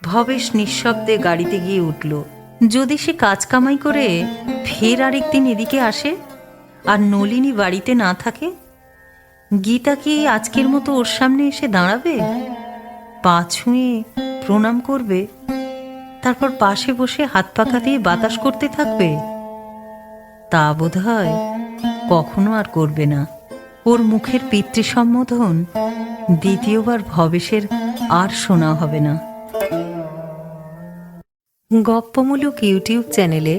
ভবেশ নিঃশব্দে গাড়িতে গিয়ে উঠল। যদি সে কাজ কামাই করে ফের আরেকদিন এদিকে আসে আর নলিনী বাড়িতে না থাকে, গীতা কি আজকের মতো ওর সামনে এসে দাঁড়াবে, পা ছুঁয়ে প্রণাম করবে, তারপর পাশে বসে হাত পাখা দিয়ে বাতাস করতে থাকবে? তা বোধহয় কখনো আর করবে না। ওর মুখের পিতৃসম্বোধন দ্বিতীয়বার ভবেশের আর শোনা হবে না। গপ্পমূলক ইউটিউব চ্যানেলে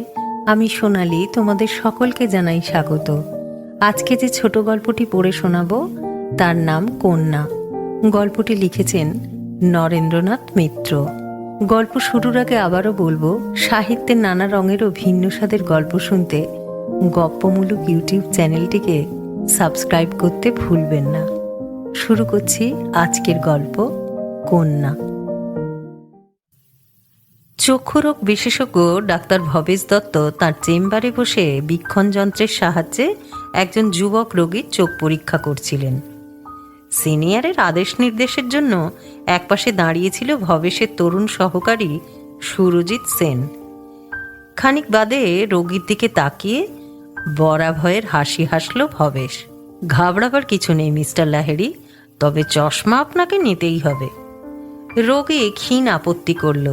আমি সোনালি তোমাদের সকলকে জানাই স্বাগত। আজকে যে ছোট গল্পটি পড়ে শোনাবো তার নাম কন্যা। গল্পটি লিখেছেন নরেন্দ্রনাথ মিত্র। গল্প শুরুর আগে আবারও বলবো, সাহিত্যের নানা রঙের ও ভিন্ন স্বাদের গল্প শুনতে গপ্পমূলক ইউটিউব চ্যানেলটিকে সাবস্ক্রাইব করতে ভুলবেন না। শুরু করছি আজকের গল্প, কন্যা। চক্ষুরোগ বিশেষজ্ঞ ডাক্তার ভবেশ দত্ত তাঁর চেম্বারে বসে বীক্ষণ যন্ত্রের সাহায্যে একজন যুবক রোগীর চোখ পরীক্ষা করছিলেন। সিনিয়রের আদেশ নির্দেশের জন্য একপাশে দাঁড়িয়েছিল ভবেশের তরুণ সহকারী সুরজিৎ সেন। খানিক বাদে রোগীর দিকে তাকিয়ে বরাভয়ের হাসি হাসল ভবেশ। ঘাবড়াবার কিছু নেই মিস্টার লাহেরি, তবে চশমা আপনাকে নিতেই হবে। রোগী ক্ষীণ আপত্তি করল,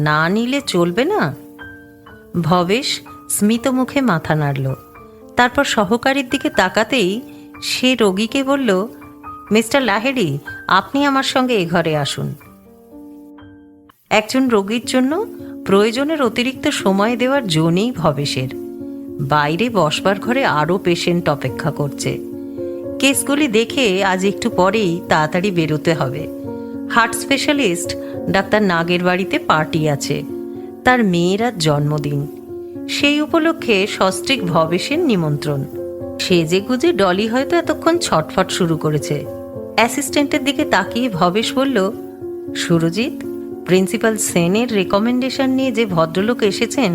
না নিলে চলবে না? ভবেশ স্মিত মুখে মাথা নাড়ল। তারপর সহকারীর দিকে তাকাতেই সে রোগীকে বলল, মিস্টার লাহেরি, আপনি আমার সঙ্গে এ ঘরে আসুন। একজন রোগীর জন্য প্রয়োজনের অতিরিক্ত সময় দেওয়ার জো নেই ভবেশের। বাইরে বসবার ঘরে আরও পেশেন্ট অপেক্ষা করছে। কেসগুলি দেখে আজ একটু পরেই তাড়াতাড়ি বেরোতে হবে। হার্ট স্পেশালিস্ট ডাক্তার নাগের বাড়িতে পার্টি আছে, তার মেয়ের আজ জন্মদিন। সেই উপলক্ষে সস্ত্রীক ভবেশের নিমন্ত্রণ। সেজে গুজে ডলি হয়তো এতক্ষণ ছটফট শুরু করেছে। অ্যাসিস্ট্যান্টের দিকে তাকিয়ে ভবেশ বলল, সুরজিৎ, প্রিন্সিপাল সেনের রেকমেন্ডেশন নিয়ে যে ভদ্রলোক এসেছেন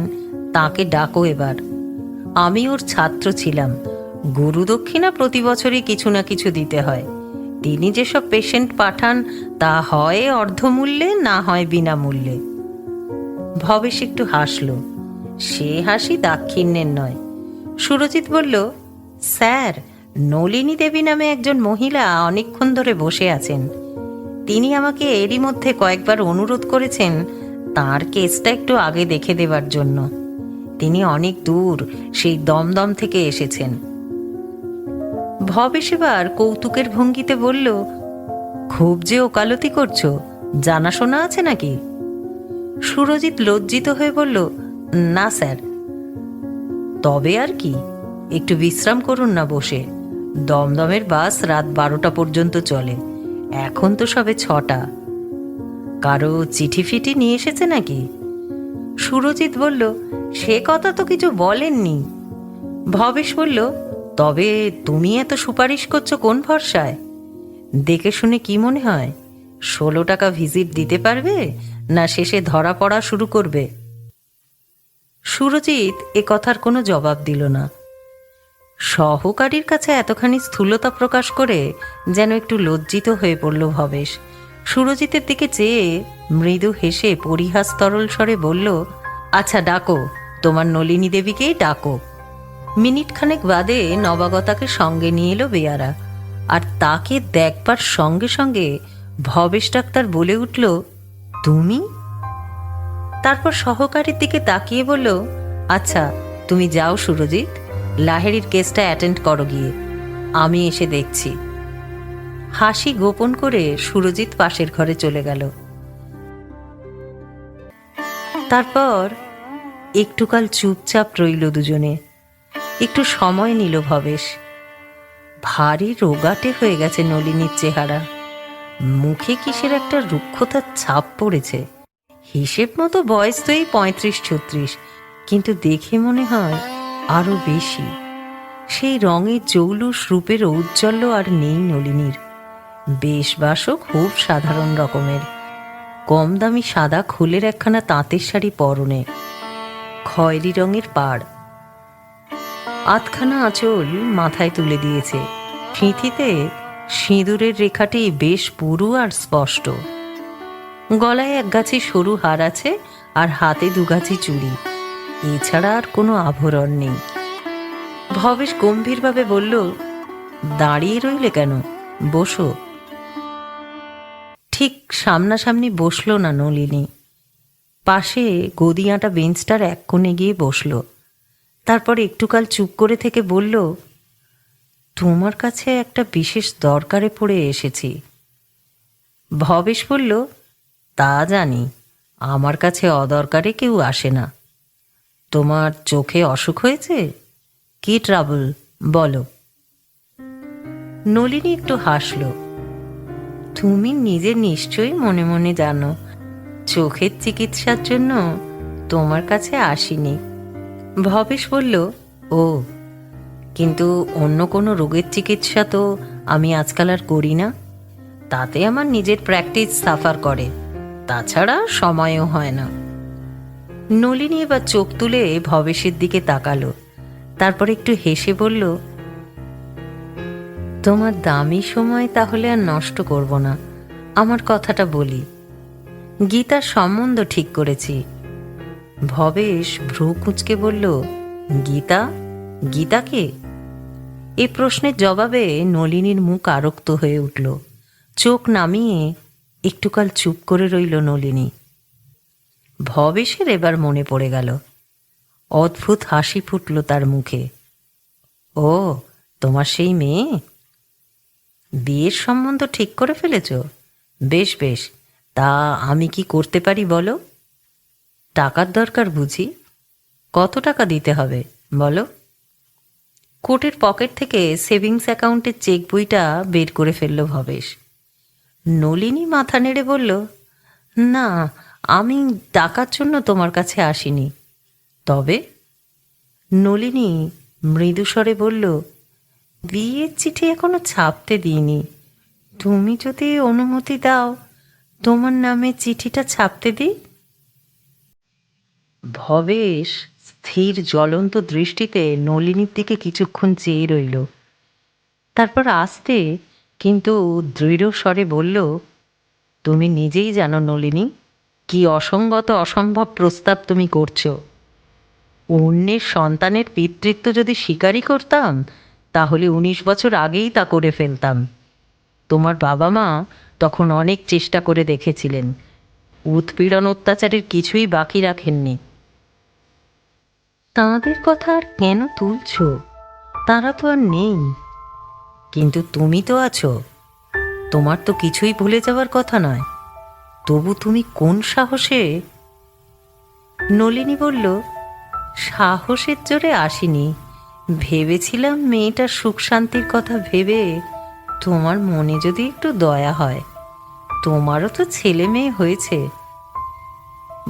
তাকে ডাকো এবার। আমি ওর ছাত্র ছিলাম। গুরু দক্ষিণা প্রতি বছরই কিছু না কিছু দিতে হয়। তিনি যেসব পেশেন্ট পাঠান তা হয় অর্ধমূল্যে, না হয় বিনামূল্যে। ভবেশ একটু হাসল। সে হাসি দাক্ষিণ্যের নয়। সুরজিৎ বলল, স্যার, নলিনী দেবী নামে একজন মহিলা অনেকক্ষণ ধরে বসে আছেন। তিনি আমাকে এরই মধ্যে কয়েকবার অনুরোধ করেছেন তার কেসটা একটু আগে দেখে দেবার জন্য। তিনি অনেক দূর, সেই দমদম থেকে এসেছেন। ভবেশ এবার কৌতুকের ভঙ্গিতে বলল, খুব যে ওকালতি করছো, জানাশোনা আছে নাকি? সুরজিৎ লজ্জিত হয়ে বলল, না স্যার। তবে আর কি, একটু বিশ্রাম করুন না বসে। দমদমের বাস রাত 12টা পর্যন্ত চলে, এখন তো সবে 6টা। কারো চিঠি ফিটি নিয়ে এসেছে নাকি? সুরজিৎ বলল, সে কথা তো কিছু বলেননি। ভবেশ বলল, তবে তুমি এত সুপারিশ করছো কোন ভরসায়? দেখে শুনে কি মনে হয় 16 টাকা ভিজিট দিতে পারবে, না শেষে ধরা পড়া শুরু করবে? সুরজিৎ এ কথার কোনো জবাব দিল না। সহকারীর কাছে এতখানি স্থূলতা প্রকাশ করে যেন একটু লজ্জিত হয়ে পড়ল ভবেশ। সুরজিতের দিকে চেয়ে মৃদু হেসে পরিহাস তরল স্বরে বলল, আচ্ছা ডাকো, তোমার নলিনী দেবীকেই ডাকো। মিনিট খানেক বাদে নবাগতাকে সঙ্গে নিয়ে এলো বেয়ারা, আর তাকে দেখবার সঙ্গে সঙ্গে ভবেশ ডাক্তার বলে উঠল, তুমি? তারপর সহকারীর দিকে তাকিয়ে বলল, আচ্ছা তুমি যাও সুরজিৎ, লাহেরির কেসটা অ্যাটেন্ড করো গিয়ে, আমি এসে দেখছি। হাসি গোপন করে সুরজিৎ পাশের ঘরে চলে গেল। তারপর একটুকাল চুপচাপ রইল দুজনে। একটু সময় নিল ভবেশ। ভারী রোগাটে হয়ে গেছে নলিনীর চেহারা। মুখে কিসের একটা রুক্ষতার ছাপ পড়েছে। হিসেব মতো বয়স তো এই 35-36, কিন্তু দেখে মনে হয় আরো বেশি। সেই রঙের জৌলুস রূপের ঔজ্জ্বল্য আর নেই নলিনীর। বেশবাসও খুব সাধারণ রকমের। কম দামি সাদা খোলের একখানা তাঁতের শাড়ি পরনে, খয়েরি রঙের পাড়, আধখানা আঁচল মাথায় তুলে দিয়েছে। ফিঁথিতে সিঁদুরের রেখাটি বেশ পুরু আর স্পষ্ট। গলায় এক গাছি সরু হার আছে আর হাতে দুগাছি চুড়ি, এছাড়া আর কোনো আভরণ নেই। ভবেশ গম্ভীরভাবে বলল, দাঁড়িয়ে রইলে কেন, বসো। ঠিক সামনাসামনি বসলো না নলিনী, পাশে গদি আঁটা বেঞ্চটার এক কোণে গিয়ে বসল। তারপর একটুকাল চুপ করে থেকে বলল, তোমার কাছে একটা বিশেষ দরকারে পড়ে এসেছি। ভবেশ বলল, তা জানি, আমার কাছে অদরকারে কেউ আসে না। তোমার চোখে অসুখ হয়েছে? কি ট্রাবল বলো। নলিনী একটু হাসল। তুমি নিজে নিশ্চয়ই মনে মনে জানো, চোখের চিকিৎসার জন্য তোমার কাছে আসিনি। ভবেশ বলল, ও, কিন্তু অন্য কোনো রোগের চিকিৎসা তো আমি আজকাল আর করি না, তাতে আমার নিজের প্র্যাকটিস সাফার করে, তাছাড়া সময়ও হয় না। নলিনী এবার চোখ তুলে ভবেশের দিকে তাকালো, তারপর একটু হেসে বলল, তোমার দামি সময় তাহলে আর নষ্ট করব না, আমার কথাটা বলি। গীতার সম্বন্ধ ঠিক করেছি। ভবেশ ভ্রু কুঁচকে বলল, গীতা? গীতা কে? এই প্রশ্নের জবাবে নলিনীর মুখ আরক্ত হয়ে উঠল। চোখ নামিয়ে একটুকাল চুপ করে রইল নলিনী। ভবেশের এবার মনে পড়ে গেল। অদ্ভুত হাসি ফুটল তার মুখে। ও, তোমার সেই মেয়ে? বিয়ের সম্বন্ধ ঠিক করে ফেলেছ? বেশ বেশ, তা আমি কি করতে পারি বলো? টাকার দরকার বুঝি? কত টাকা দিতে হবে বলো? কোটের পকেট থেকে সেভিংস অ্যাকাউন্টের চেক বইটা বের করে ফেলল ভবেশ। নলিনী মাথা নেড়ে বলল, না, আমি টাকার জন্য তোমার কাছে আসিনি। তবে? নলিনী মৃদুস্বরে বলল, বিয়ের চিঠি এখনো ছাপতে দিইনি, তুমি যদি অনুমতি দাও তোমার নামে চিঠিটা ছাপতে দিই। ভবেশ স্থির জ্বলন্ত দৃষ্টিতে নলিনীর দিকে কিছুক্ষণ চেয়ে রইল, তারপর আস্তে কিন্তু দৃঢ় স্বরে বলল, তুমি নিজেই জানো নলিনী, কি অসঙ্গত অসম্ভব প্রস্তাব তুমি করছো। অন্যের সন্তানের পিতৃত্ব যদি স্বীকারই করতাম, তাহলে 19 বছর আগেই তা করে ফেলতাম। তোমার বাবা মা তখন অনেক চেষ্টা করে দেখেছিলেন, উৎপীড়ন অত্যাচারের কিছুই বাকি রাখেননি। তাঁদের কথা আর কেন তুলছ, তারা তো আর নেই। কিন্তু তুমি তো আছো, তোমার তো কিছুই ভুলে যাওয়ার কথা নয়, তবু তুমি কোন সাহসে? নলিনী বলল, সাহসের জোরে আসিনি, ভেবেছিলাম মেয়েটার সুখ শান্তির কথা ভেবে তোমার মনে যদি একটু দয়া হয়। তোমারও তো ছেলে মেয়ে হয়েছে।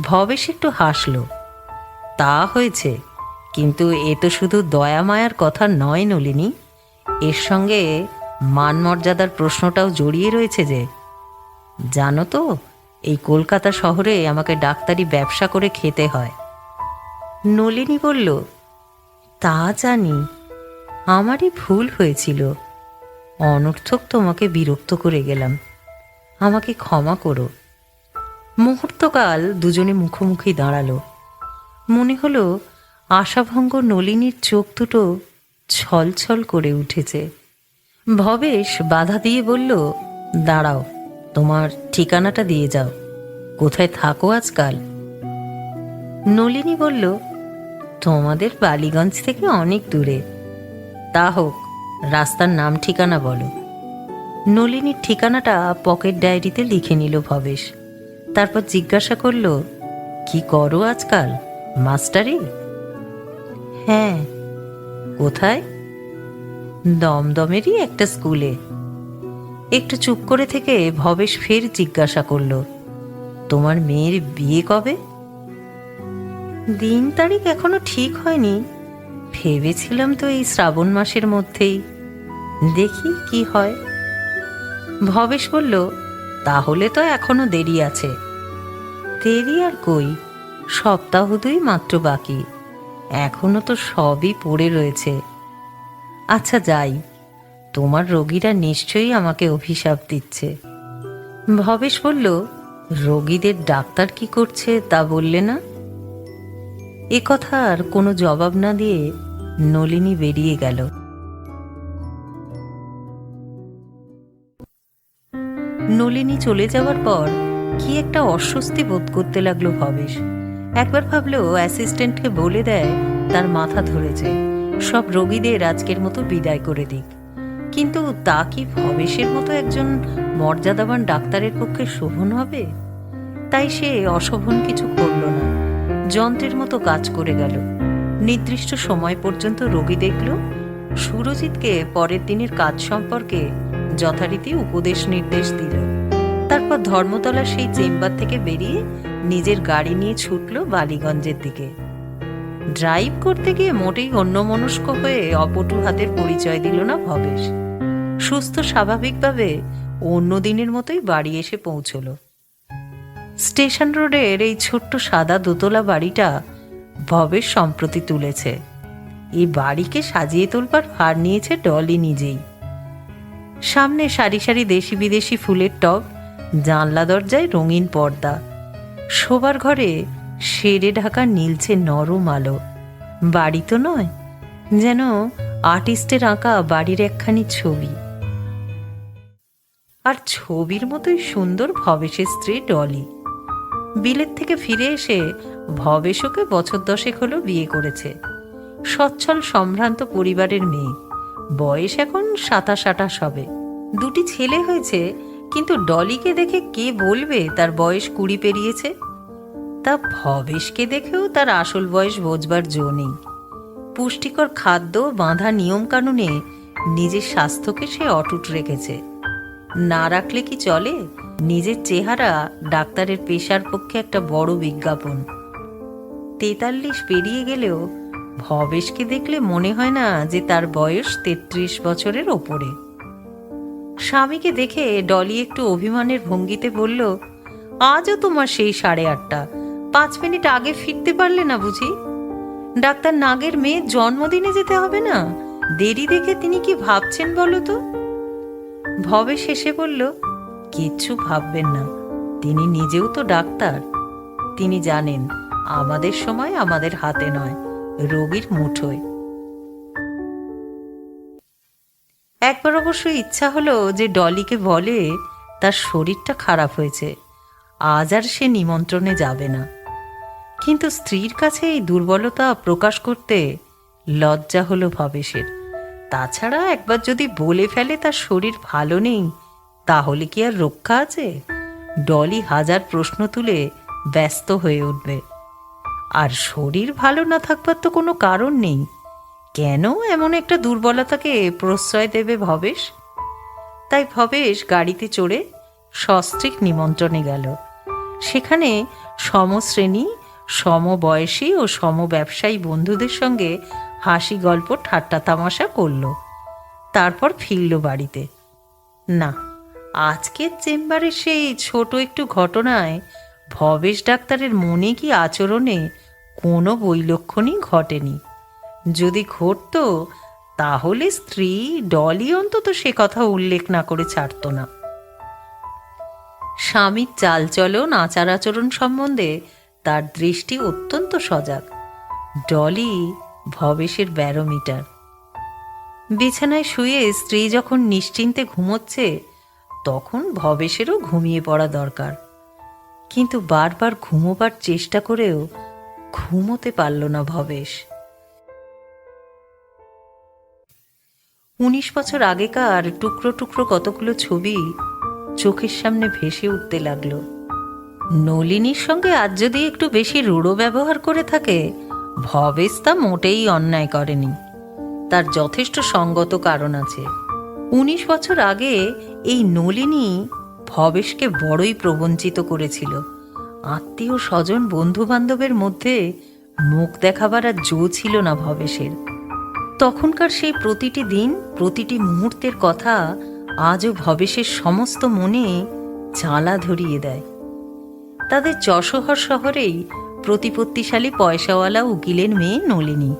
ভবেশ একটু হাসল। তা হয়েছে, কিন্তু এ তো শুধু দয়া মায়ার কথা নয় নলিনী, এর সঙ্গে মান মর্যাদার প্রশ্নটাও জড়িয়ে রয়েছে যে। জানো তো, এই কলকাতা শহরে আমাকে ডাক্তারি ব্যবসা করে খেতে হয়। নলিনী বলল, তা জানি, আমারই ভুল হয়েছিল, অনর্থক তোমাকে বিরক্ত করে গেলাম, আমাকে ক্ষমা করো। মুহূর্তকাল দুজনে মুখোমুখি দাঁড়ালো। মনে হলো আশাভঙ্গ নলিনীর চোখ দুটো ছলছল করে উঠেছে। ভবেশ বাধা দিয়ে বলল, দাঁড়াও, তোমার ঠিকানাটা দিয়ে যাও, কোথায় থাকো আজকাল? নলিনী বলল, তোমাদের বালিগঞ্জ থেকে অনেক দূরে। তা হোক, রাস্তার নাম ঠিকানা বলো। নলিনীর ঠিকানাটা পকেট ডায়েরিতে লিখে নিল ভবেশ। তারপর জিজ্ঞাসা করল, কি করো আজকাল, মাস্টারি? হ্যাঁ। কোথায়? দমদমেরই একটা স্কুলে। একটু চুপ করে থেকে ভবেশ ফের জিজ্ঞাসা করল, তোমার মেয়ের বিয়ে কবে? দিন তারিখ এখনো ঠিক হয়নি, ভেবেছিলাম তো এই শ্রাবণ মাসের মধ্যেই, দেখি কি হয়। ভবেশ বলল, তাহলে তো এখনো দেরি আছে। দেরি আর কই, সপ্তাহ দুই মাত্র বাকি, এখনো তো সবই পড়ে রয়েছে। আচ্ছা যাই, তোমার রোগীরা নিশ্চয়ই আমাকে অভিশাপ দিচ্ছে। ভবেশ বলল, রোগীদের ডাক্তার কি করছে তা বললে না? এ কথার কোনো জবাব না দিয়ে নলিনী বেরিয়ে গেল। নলিনী চলে যাওয়ার পর কি একটা অস্বস্তি বোধ করতে লাগলো ভবেশ। একবার ভাবলো অ্যাসিস্ট্যান্টকে বলে দেয় তার মাথা ধরেছে, সব রোগীদের আজকের মতো বিদায় করে দিক। কিন্তু তা কি ভবেশের মতো একজন মর্যাদাবান ডাক্তারের পক্ষে শোভন হবে? তাই সে অশোভন কিছু করল না, যন্ত্রের মতো কাজ করে গেল। নির্দিষ্ট সময় পর্যন্ত রোগী দেখল, সুরজিৎকে পরের দিনের কাজ সম্পর্কে যথারীতি উপদেশ নির্দেশ দিল। তারপর ধর্মতলা সেই চেম্বার থেকে বেরিয়ে নিজের গাড়ি নিয়ে ছুটল বালিগঞ্জের দিকে। ড্রাইভ করতে গিয়ে মোটেই অন্যমনস্ক হয়ে অপটু হাতের পরিচয় দিল না ভবেশ। সুস্থ স্বাভাবিকভাবে অন্য দিনের মতোই বাড়ি এসে পৌঁছল। স্টেশন রোডের এই ছোট্ট সাদা দোতলা বাড়িটা ভবেশ সম্প্রতি তুলেছে। এই বাড়িকে সাজিয়ে তোলবার ভার নিয়েছে ডলি নিজেই। সামনে সারি সারি দেশি বিদেশি ফুলের টব, জানলা দরজায় রঙিন পর্দা, শোবার ঘরে শেডে ঢাকা নীলছে নরম আলো। বাড়ি তো নয়, যেন আর্টিস্টের আঁকা বাড়ির একখানি ছবি। আর ছবির মতোই সুন্দর ভবেশের স্ত্রী ডলি। বিলেত থেকে ফিরে এসে ভবেশ ওকে বছর 10 হলো বিয়ে করেছে। সচ্ছল সম্ভ্রান্ত পরিবারের মেয়ে, বয়স এখন 27-28 হবে। 2টি ছেলে হয়েছে, কিন্তু ডলিকে দেখে কে বলবে তার বয়স 20 পেরিয়েছে? তা ভবেশকে দেখেও তার আসল বয়স বোঝবার জো নেই। পুষ্টিকর খাদ্য, বাঁধা নিয়ম কানুনে নিজের স্বাস্থ্যকে সে অটুট রেখেছে। না রাখলে কি চলে? নিজের চেহারা ডাক্তারের পেশার পক্ষে একটা বড় বিজ্ঞাপন। 43 পেরিয়ে গেলেও ভবেশকে দেখলে মনে হয় না যে তার বয়স 33 বছরের ওপরে। স্বামীকে দেখে ডলি একটু অভিমানের ভঙ্গিতে বলল, আজও তোমার সেই 8:30, 5 মিনিট আগে ফিরতে পারলে না বুঝি? ডাক্তার নাগের মেয়ের জন্মদিনে যেতে হবে না? দেরি দেখে তিনি কি ভাবছেন বলো তো? ভবেশ হেসে বলল, কিচ্ছু ভাববেন না, তিনি নিজেও তো ডাক্তার। তিনি জানেন আমাদের সময় আমাদের হাতে নয়, রোগীর মুঠোয়। একবার অবশ্য ইচ্ছা হলো যে ডলিকে বলে তার শরীরটা খারাপ হয়েছে, আজ আর সে নিমন্ত্রণে যাবে না। কিন্তু স্ত্রীর কাছে এই দুর্বলতা প্রকাশ করতে লজ্জা হলো ভবেশের। তাছাড়া একবার যদি বলে ফেলে তার শরীর ভালো নেই, তাহলে কি আর রক্ষা আছে? ডলি হাজার প্রশ্ন তুলে ব্যস্ত হয়ে উঠবে। আর শরীর ভালো না থাকবার তো কোনো কারণ নেই, কেন এমন একটা দুর্বলতাকে প্রশ্রয় দেবে ভবেশ? তাই ভবেশ গাড়িতে চড়ে সস্ত্রীক নিমন্ত্রণে গেল। সেখানে সমশ্রেণী, সমবয়সী ও সমব্যবসায়ী বন্ধুদের সঙ্গে হাসি গল্প ঠাট্টা তামাশা করল। তারপর ফিরল বাড়িতে। না, আজকের চেম্বারে সেই ছোট একটু ঘটনায় ভবেশ ডাক্তারের মনে কি আচরণে কোনো বৈলক্ষণই ঘটেনি। যদি ঘটত তাহলে স্ত্রী ডলি অন্তত সে কথা উল্লেখ না করে ছাড়ত না। স্বামীর চালচলন, আচার আচরণ সম্বন্ধে তার দৃষ্টি অত্যন্ত সজাগ। ডলি ভবেশের ব্যারোমিটার। বিছানায় শুয়ে স্ত্রী যখন নিশ্চিন্তে ঘুমোচ্ছে, তখন ভবেশেরও ঘুমিয়ে পড়া দরকার। কিন্তু বারবার ঘুমোবার চেষ্টা করেও ঘুমোতে পারল না ভবেশ। 19 বছর আগেকার টুকরো টুকরো কতগুলো ছবি চোখের সামনে ভেসে উঠতে লাগলো। নলিনীর সঙ্গে আজ যদি একটু বেশি রূঢ় ব্যবহার করে থাকে, ভবেশ তা মোটেই অন্যায় করেনি। তার যথেষ্ট সঙ্গত কারণ আছে। 19 বছর আগে এই নলিনী ভবেশকে বড়ই প্রবঞ্চিত করেছিল। আত্মীয় স্বজন বন্ধু বান্ধবের মধ্যে মুখ দেখাবার আর জো ছিল না ভবেশের। তখনকার সেই প্রতিটি দিন, প্রতিটি মুহূর্তের কথা আজও ভবেশের সমস্ত মনে জ্বালা ধরিয়ে দেয়। তাদের যশোহর শহরেই প্রতিপত্তিশালী পয়সাওয়ালা উকিলের মেয়ে নলিনী।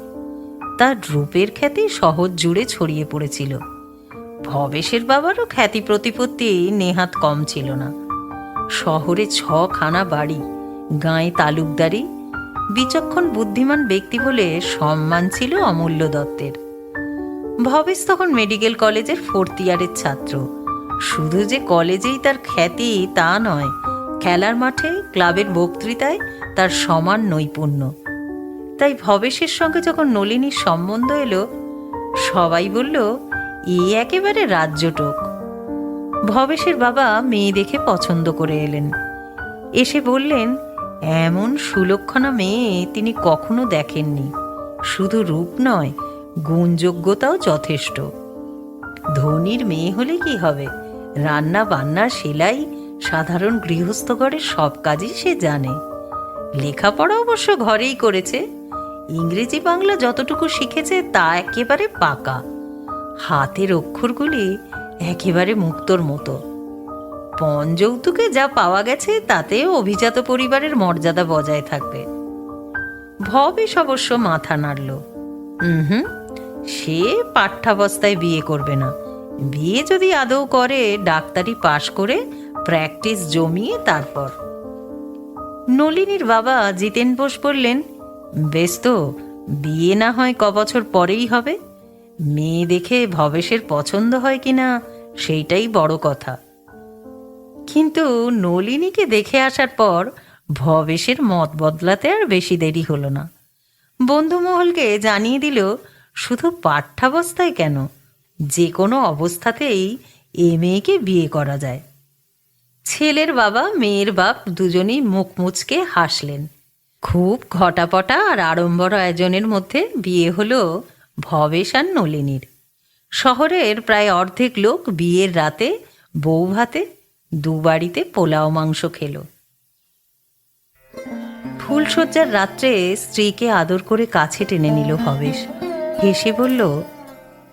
তার রূপের খ্যাতি শহর জুড়ে ছড়িয়ে পড়েছিল। ভবেশের বাবারও খ্যাতি প্রতিপত্তি নেহাত কম ছিল না। শহরে 6খানা বাড়ি, গাঁয়ে তালুকদারি। বিচক্ষণ বুদ্ধিমান ব্যক্তি বলে সম্মান ছিল অমূল্য দত্তের। ভবেশ তখন মেডিকেল কলেজের 4th ইয়ারের ছাত্র। শুধু যে কলেজেই তার খ্যাতি তা নয়, খেলার মাঠে, ক্লাবের বক্তৃতায় তার সমান নৈপুণ্য। তাই ভবেশের সঙ্গে যখন নলিনীর সম্বন্ধ এলো, সবাই বলল এ একেবারে রাজ্যটোক। ভবেশের বাবা মেয়ে দেখে পছন্দ করে এলেন। এসে বললেন এমন সুলক্ষণা মেয়ে তিনি কখনো দেখেননি। শুধু রূপ নয়, গুণযোগ্যতাও যথেষ্ট। ধনীর মেয়ে হলে কি হবে, রান্না বান্না, সেলাই, সাধারণ গৃহস্থ ঘরের সব কাজই সে জানে। লেখাপড়া অবশ্য ঘরেই করেছে। ইংরেজি বাংলা যতটুকু শিখেছে তা একেবারে পাকা। হাতের অক্ষরগুলি একেবারে মুক্তোর মতো। পণ যৌতুকে যা পাওয়া গেছে তাতে অভিজাত পরিবারের মর্যাদা বজায় থাকবে। ভবেশ অবশ্য মাথা নাড়ল। সে পাঠ্যাবস্থায় বিয়ে করবে না। বিয়ে যদি আদৌ করে, ডাক্তারি পাশ করে প্র্যাকটিস জমিয়ে তারপর। নলিনীর বাবা জিতেন বোস বললেন বেশ তো, বিয়ে না হয় কবছর পরেই হবে। মেয়ে দেখে ভবেশের পছন্দ হয় কিনা সেইটাই বড় কথা। কিন্তু নলিনীকে দেখে আসার পর ভবেশের মত বদলাতে আর বেশি দেরি হলো না। বন্ধুমহলকে জানিয়ে দিল শুধু পাঠ্যাবস্থায় কেন, যে কোনো অবস্থাতেই এ মেয়েকে বিয়ে করা যায়। ছেলের বাবা মেয়ের বাপ দুজনেই মুখ মুচকে হাসলেন। খুব ঘটাপটা আর আড়ম্বর আয়োজনের মধ্যে বিয়ে হলো ভবেশ আর নলিনীর। শহরের প্রায় অর্ধেক লোক বিয়ের রাতে বউ ভাতে 2 বাড়িতে পোলাও মাংস খেল। ফুলশয্যার রাত্রে স্ত্রীকে আদর করে কাছে টেনে নিল ভবেশ। হেসে বলল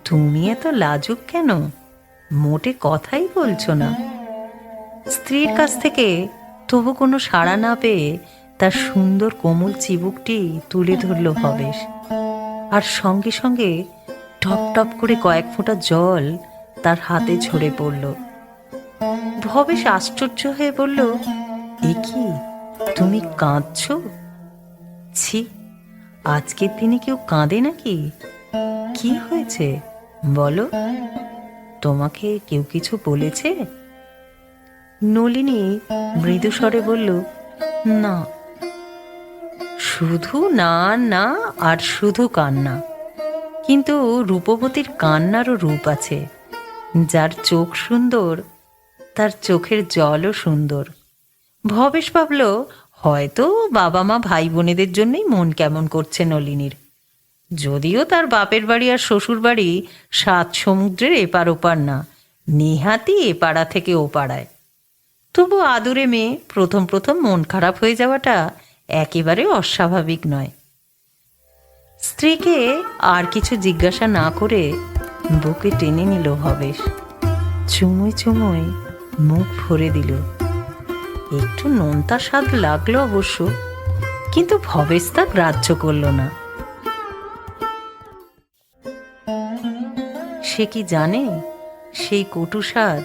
তুমি এত লাজুক কেন, মোটে কথাই বলছো না। স্ত্রীর কাছ থেকে তবু কোনো সাড়া না পেয়ে তার সুন্দর কোমল চিবুকটি তুলে ধরল ভবেশ। আর সঙ্গে সঙ্গে টপ টপ করে কয়েক ফোঁটা জল তার হাতে ঝরে পড়ল। ভবেশ আশ্চর্য হয়ে বলল এ কি, তুমি কাঁদছো? ছি, আজকের দিনে কেউ কাঁদে নাকি? কি হয়েছে বলো, তোমাকে কেউ কিছু বলেছে? নলিনী মৃদু স্বরে বলল না। শুধু না না আর শুধু কান্না। কিন্তু রূপবতীর কান্নারও রূপ আছে। যার চোখ সুন্দর তার চোখের জলও সুন্দর। ভবেশ ভাবল হয়তো বাবা মা ভাই বোনেদের জন্যই মন কেমন করছে নলিনীর। যদিও তার বাপের বাড়ি আর শ্বশুর বাড়ি 7 সমুদ্রের এপার ওপার না, নেহাতি এপাড়া থেকে ও পাড়ায়। তবু আদুরে মেয়ে, প্রথম প্রথম মন খারাপ হয়ে যাওয়াটা একেবারে অস্বাভাবিক নয়। স্ত্রীকে আর কিছু জিজ্ঞাসা না করে বুকে টেনে নিল ভবেশ। চুমুই চুমুই মুখ ভরে দিল। একটু নোনতা স্বাদ লাগলো অবশ্য, কিন্তু ভবেশ তা গ্রাহ্য করল না। সে কি জানে সেই কটু স্বাদ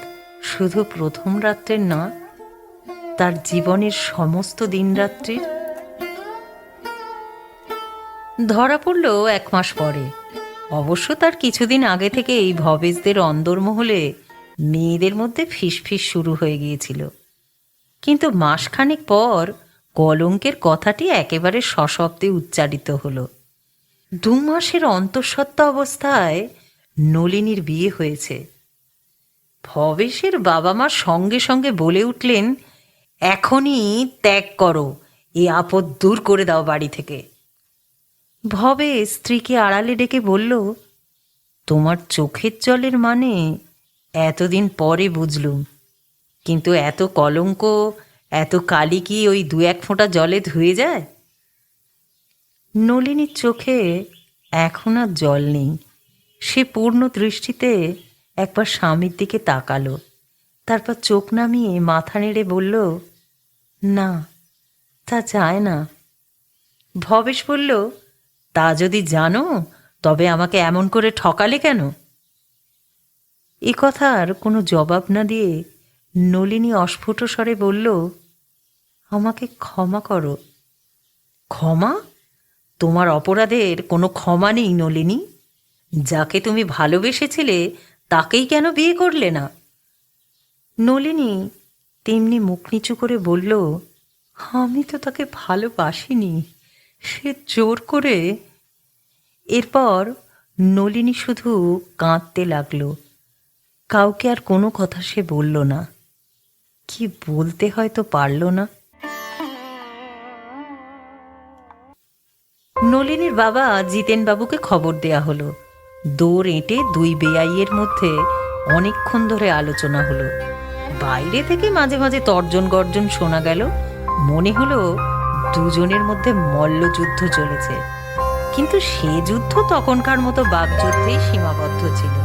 শুধু প্রথম রাত্রের না, তার জীবনের সমস্ত দিন রাত্রির। ধরা পড়ল 1 মাস পরে। অবশ্য তার কিছুদিন আগে থেকে এই ভবেশদের অন্দরমহলে মেয়েদের মধ্যে ফিসফিস শুরু হয়ে গিয়েছিল। কিন্তু মাসখানেক পর কলঙ্কের কথাটি একেবারে সশব্দে উচ্চারিত হলো। 2 মাসের অন্তঃসত্ত্বা অবস্থায় নলিনীর বিয়ে হয়েছে। ভবেশের বাবা মা সঙ্গে সঙ্গে বলে উঠলেন এখনই ত্যাগ করো, এ আপদ দূর করে দাও বাড়ি থেকে। ভবেশ স্ত্রীকে আড়ালে ডেকে বলল তোমার চোখের জলের মানে এতদিন পরে বুঝলুম, কিন্তু এত কলঙ্ক, এত কালি কি ওই 2-1 ফোঁটা জলে ধুয়ে যায়? নলিনীর চোখে এখন আর জল নেই। সে পূর্ণ দৃষ্টিতে একবার স্বামীর দিকে তাকালো, তারপর চোখ নামিয়ে মাথা নেড়ে বলল না, তা যায় না। ভবেশ বলল তা যদি জানো তবে আমাকে এমন করে ঠকালে কেন? এ কথার কোনো জবাব না দিয়ে নলিনী অস্ফুট স্বরে বলল, আমাকে ক্ষমা করো। ক্ষমা? তোমার অপরাধের কোনো ক্ষমা নেই নলিনী। যাকে তুমি ভালোবেসেছিলে তাকেই কেন বিয়ে করলে না? নলিনী তেমনি মুখ নিচু করে বলল, আমি তো তাকে ভালোবাসিনি, সে জোর করে। এরপর নলিনী শুধু কাঁদতে লাগল। কাউকে আর কোনো কথা সে বলল না। কি বলতে হয়তো পারল না। নলিনীর বাবা জিতেনবাবুকে খবর দেয়া হলো। দৌড় এঁটে দুই বেআইয়ের মধ্যে অনেকক্ষণ ধরে আলোচনা হলো। বাইরে থেকে মাঝে মাঝে তর্জন গর্জন শোনা গেল। মনে হলো দুজনের মধ্যে মল্লযুদ্ধ চলেছে, কিন্তু সে যুদ্ধ তখনকার মতো বাকযুদ্ধেই সীমাবদ্ধ ছিল।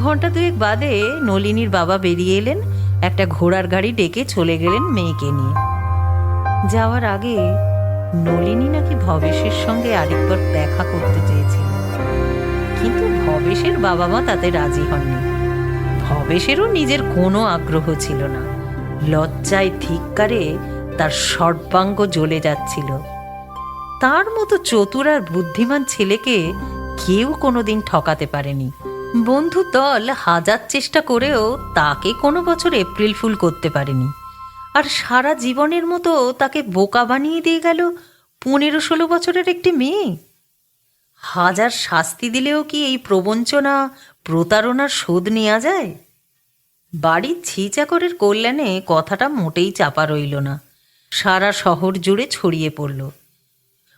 ঘন্টা দুয়েক বাদে নলিনীর বাবা বেরিয়ে এলেন। একটা ঘোড়ার গাড়ি ডেকে চলে গেলেন মেয়েকে নিয়ে। যাওয়ার আগে নলিনী নাকি ভবেশের সঙ্গে আরেকবার দেখা করতে চেয়েছিল, কিন্তু ভবেশের বাবা মা তাতে রাজি হননি। ভবেশেরও নিজের কোনো আগ্রহ ছিল না। লজ্জায় ধিক্কারে তার সর্বাঙ্গ জ্বলে যাচ্ছিল। তার মতো চতুর আর বুদ্ধিমান ছেলেকে কেউ কোনোদিন ঠকাতে পারেনি। বন্ধু দল হাজার চেষ্টা করেও তাকে কোনো বছর এপ্রিল ফুল করতে পারেনি। আর সারা জীবনের মতো তাকে বোকা বানিয়ে দিয়ে গেল 15-16 বছরের একটি মেয়ে। হাজার শাস্তি দিলেও কি এই প্রবঞ্চনা প্রতারণার শোধ নেওয়া যায়? বাড়ির ঝি চাকরের কল্যাণে কথাটা মোটেই চাপা রইল না, সারা শহর জুড়ে ছড়িয়ে পড়ল।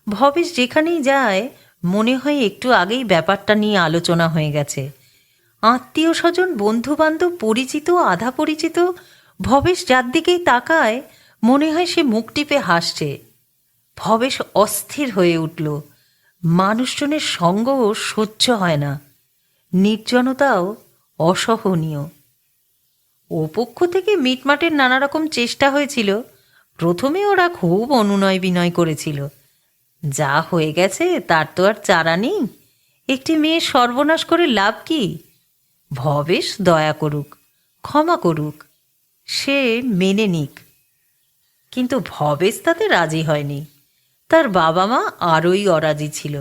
ভবেশ যেখানেই যায় মনে হয় একটু আগেই ব্যাপারটা নিয়ে আলোচনা হয়ে গেছে। আত্মীয় স্বজন, বন্ধু বান্ধব, পরিচিত আধা পরিচিত, ভবেশ যার দিকেই তাকায় মনে হয় সে মুখ টিপে হাসছে। ভবেশ অস্থির হয়ে উঠল। মানুষজনের সঙ্গও সহ্য হয় না, নির্জনতাও অসহনীয়। ও পক্ষ থেকে মিটমাটের নানা রকম চেষ্টা হয়েছিল। প্রথমে ওরা খুব অনুনয় বিনয় করেছিল। যা হয়ে গেছে তার তো আর চারা নেই। একটি মেয়ের সর্বনাশ করে লাভ কি? ভবেশ দয়া করুক, ক্ষমা করুক, সে মেনে নিক। কিন্তু ভবেশ তাতে রাজি হয়নি। তার বাবা মা আরোই অরাজি ছিল।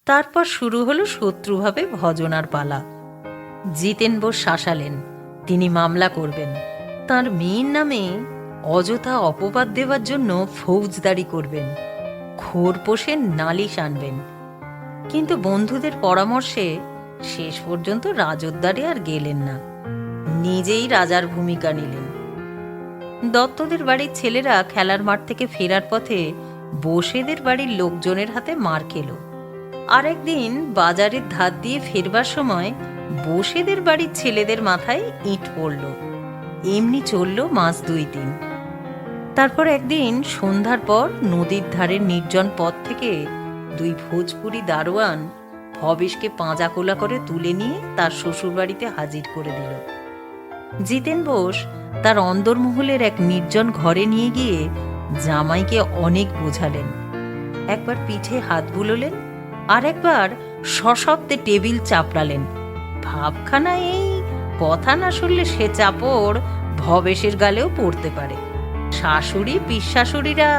তারপর শুরু হলো শত্রুভাবে ভজনার পালা। জিতেন বোস শাসালেন তিনি মামলা করবেন। তার মেয়ের নামে অযথা অপবাদ দেওয়ার জন্য ফৌজদারি করবেন, খোরপোশে নালিশ আনবেন। কিন্তু বন্ধুদের পরামর্শে শেষ পর্যন্ত রাজদ্বারে আর গেলেন না, নিজেই রাজার ভূমিকা নিলেন। দত্তদের বাড়ির ছেলেরা খেলার মাঠ থেকে ফেরার পথে বোসেদের বাড়ির লোকজনের হাতে মার খেল। আরেকদিন বাজারের ধার দিয়ে ফেরবার সময় বোসেদের বাড়ির ছেলেদের মাথায় ইট পড়ল। এমনি চলল মাস 2-3। তারপর একদিন সন্ধ্যার পর নদীর ধারের নির্জন পথ থেকে 2 ভোজপুরি দারোয়ান ভবেশকে পাঁজা কোলা করে তুলে নিয়ে তার শ্বশুরবাড়িতে হাজির করে দিল। জিতেন বোস তার অন্দরমহলের এক নির্জন ঘরে নিয়ে গিয়ে জামাইকে অনেক বোঝালেন। একবার পিঠে হাত বুলোলেন, আর একবার সশব্দে টেবিল চাপড়ালেন। ভাবখানা এই কথা না শুনলে সে চাপড় ভবেশের গালেও পড়তে পারে। শাশুড়ি পিসশাশুড়িরা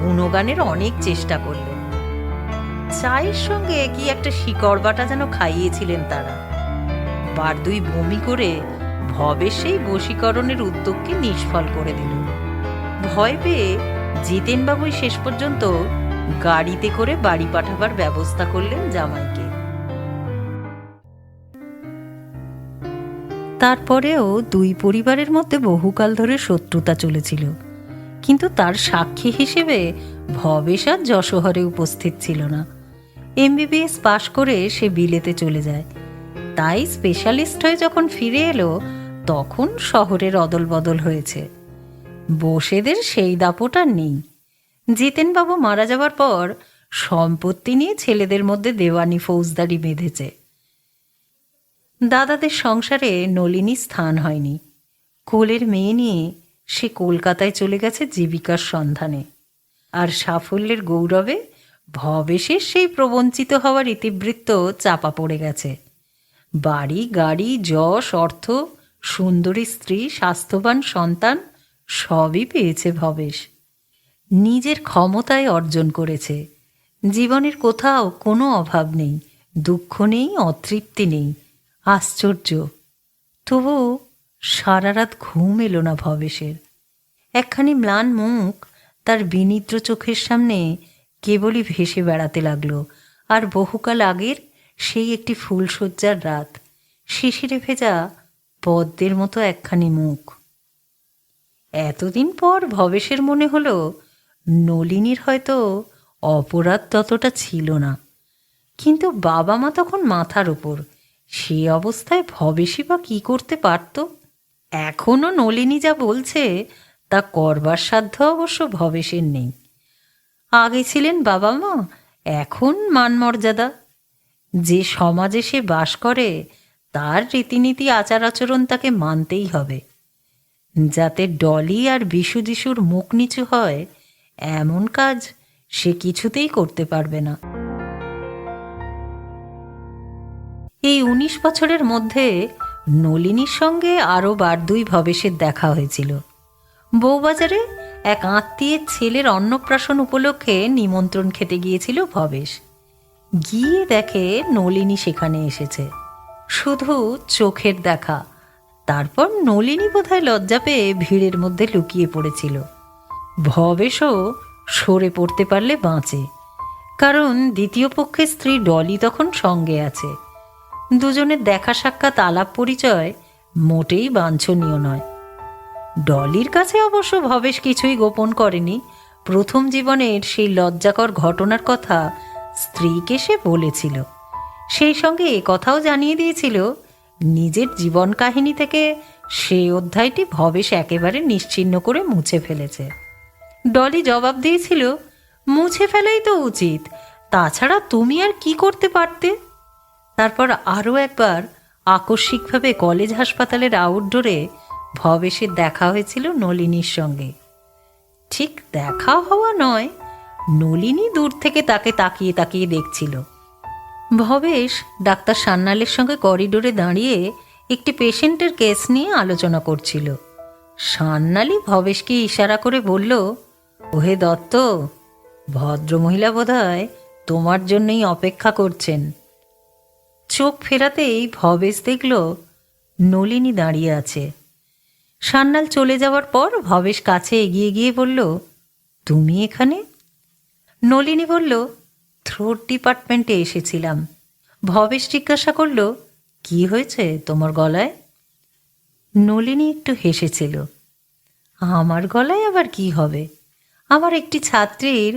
গুণগানের অনেক চেষ্টা করলেন। চায়ের সঙ্গে কি একটা শিকড় বাটা যেন খাইয়েছিলেন তারা। বার 2 বমি করে ভবেশ সেই বশীকরণের উদ্যোগকে নিষ্ফল করে দিল। ভয় পেয়ে জিতেনবাবুই শেষ পর্যন্ত গাড়িতে করে বাড়ি পাঠাবার ব্যবস্থা করলেন জামাইকে। তারপরেও 2 পরিবারের মধ্যে বহুকাল ধরে শত্রুতা চলেছিল, কিন্তু তার সাক্ষী হিসেবে ভবেশ আর যশোহরে উপস্থিত ছিল না। MBBS পাশ করে সে বিলেতে চলে যায়। তাই স্পেশালিস্ট হয়ে যখন ফিরে এলো তখন শহরের অদল বদল হয়েছে। বোসেদের সেই দাপট আর নেই। জিতেনবাবু মারা যাবার পর সম্পত্তি নিয়ে ছেলেদের মধ্যে দেওয়ানি ফৌজদারি বেঁধেছে। দাদাদের সংসারে নলিনী স্থান হয়নি। কোলের মেয়ে নিয়ে সে কলকাতায় চলে গেছে জীবিকার সন্ধানে। আর সাফল্যের গৌরবে ভবেশের সেই প্রবঞ্চিত হওয়ার ইতিবৃত্ত চাপা পড়ে গেছে। বাড়ি গাড়ি যশ অর্থ, সুন্দরী স্ত্রী, স্বাস্থ্যবান সন্তান সবই পেয়েছে ভবেশ। নিজের ক্ষমতায় অর্জন করেছে। জীবনের কোথাও কোনো অভাব নেই, দুঃখ নেই, অতৃপ্তি নেই। আশ্চর্য! তবু সারা রাত ঘুম এলো না ভবেশের। একখানি ম্লান মুখ তার বিনিদ্র চোখের সামনে কেবলই ভেসে বেড়াতে লাগলো। আর বহুকাল আগের সেই একটি ফুলশয্যার রাত, শিশিরে ভেজা পদ্মের মতো একখানি মুখ। এতদিন পর ভবেশের মনে হলো নলিনীর হয়তো অপরাধ ততটা ছিল না, কিন্তু বাবা মা তখন মাথার উপর। সে অবস্থায় ভবেশই বা কী করতে পারত? এখনও নলিনী যা বলছে তা করবার সাধ্য অবশ্য ভবেশের নেই। আগে ছিলেন বাবা মা, এখন মান মর্যাদা। যে সমাজে সে বাস করে তার রীতিনীতি আচার আচরণ তাকে মানতেই হবে। যাতে ডলি আর বিশু যিশুর মুখ নিচু হয় এমন কাজ সে কিছুতেই করতে পারবে না। এই 19 বছরের মধ্যে নলিনীর সঙ্গে আরও বার দুই ভবেশের দেখা হয়েছিল। বউবাজারে এক আত্মীয়ের ছেলের অন্নপ্রাশন উপলক্ষে নিমন্ত্রণ খেতে গিয়েছিল ভবেশ। গিয়ে দেখে নলিনী সেখানে এসেছে। শুধু চোখের দেখা। তারপর নলিনী বোধহয় লজ্জা পেয়ে ভিড়ের মধ্যে লুকিয়ে পড়েছিল। ভবেশও সরে পড়তে পারলে বাঁচে, কারণ দ্বিতীয় পক্ষের স্ত্রী ডলি তখন সঙ্গে আছে। দুজনের দেখা সাক্ষাৎ আলাপ পরিচয় মোটেই বাঞ্ছনীয় নয়। ডলির কাছে অবশ্য ভবেশ কিছুই গোপন করেনি। প্রথম জীবনের সেই লজ্জাকর ঘটনার কথা স্ত্রীকে সে বলেছিল। সেই সঙ্গে এ কথাও জানিয়ে দিয়েছিল নিজের জীবন কাহিনী থেকে সেই অধ্যায়টি ভবেশ একেবারে নিশ্চিহ্ন করে মুছে ফেলেছে। ডলি জবাব দিয়েছিল, মুছে ফেলাই তো উচিত, তাছাড়া তুমি আর কি করতে পারতে? তারপর আরও একবার আকস্মিকভাবে কলেজ হাসপাতালের আউটডোরে ভবেশের দেখা হয়েছিল নলিনীর সঙ্গে। ঠিক দেখা হওয়া নয়, নলিনী দূর থেকে তাকে তাকিয়ে তাকিয়ে দেখছিল। ভবেশ ডাক্তার সান্যালের সঙ্গে করিডোরে দাঁড়িয়ে একটি পেশেন্টের কেস নিয়ে আলোচনা করছিল। সান্যালি ভবেশকে ইশারা করে বলল, ওহে দত্ত, ভদ্রমহিলা বোধহয় তোমার জন্যই অপেক্ষা করছেন। চোখ ফেরাতেই ভবেশ দেখল নলিনী দাঁড়িয়ে আছে। সান্যাল চলে যাওয়ার পর ভবেশ কাছে এগিয়ে গিয়ে বলল, তুমি এখানে? নলিনী বলল, থ্রোট ডিপার্টমেন্টে এসেছিলাম। ভবেশ জিজ্ঞাসা করল, কি হয়েছে তোমার গলায়? নলিনী একটু হেসেছিল। আমার গলায় আবার কি হবে? আমার একটি ছাত্রীর